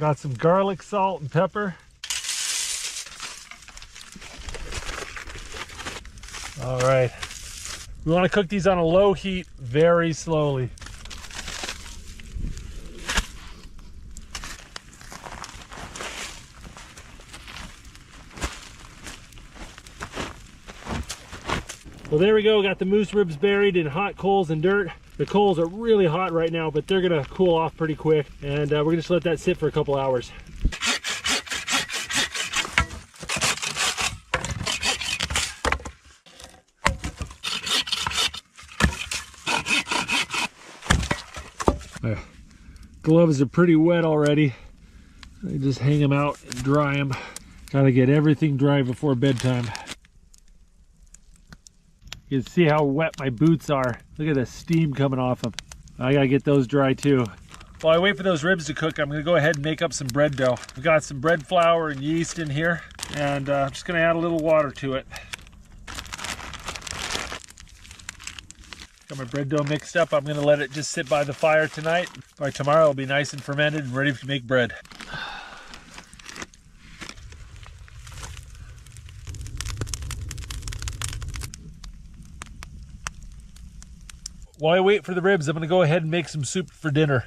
Got some garlic, salt, and pepper. All right. We want to cook these on a low heat very slowly. Well, there we go. Got the moose ribs buried in hot coals and dirt. The coals are really hot right now, but they're gonna cool off pretty quick. And we're gonna just let that sit for a couple hours. Gloves are pretty wet already. I just hang them out and dry them. Gotta get everything dry before bedtime. You can see how wet my boots are. Look at the steam coming off them. I gotta get those dry too. While I wait for those ribs to cook, I'm gonna go ahead and make up some bread dough. I've got some bread flour and yeast in here, and I'm just gonna add a little water to it. Got my bread dough mixed up. I'm gonna let it just sit by the fire tonight. By tomorrow it'll be nice and fermented and ready to make bread. While I wait for the ribs, I'm gonna go ahead and make some soup for dinner.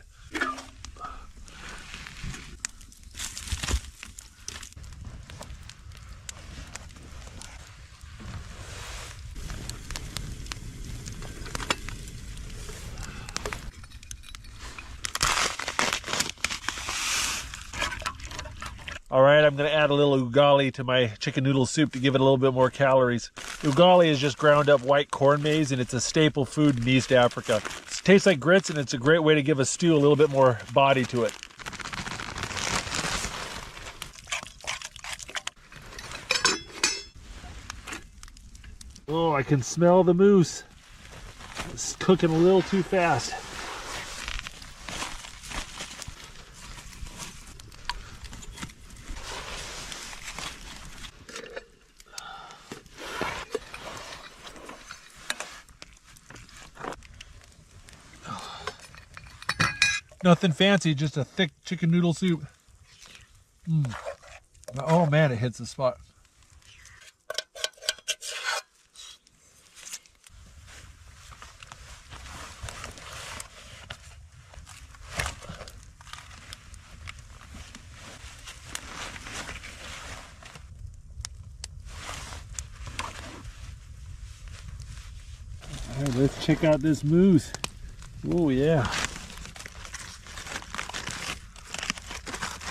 All right, I'm gonna add a little ugali to my chicken noodle soup to give it a little bit more calories. Ugali is just ground up white corn maize, and it's a staple food in East Africa. It tastes like grits, and it's a great way to give a stew a little bit more body to it. Oh, I can smell the moose. It's cooking a little too fast. Nothing fancy, just a thick chicken noodle soup. Oh man, it hits the spot. All right, let's check out this moose. Oh yeah.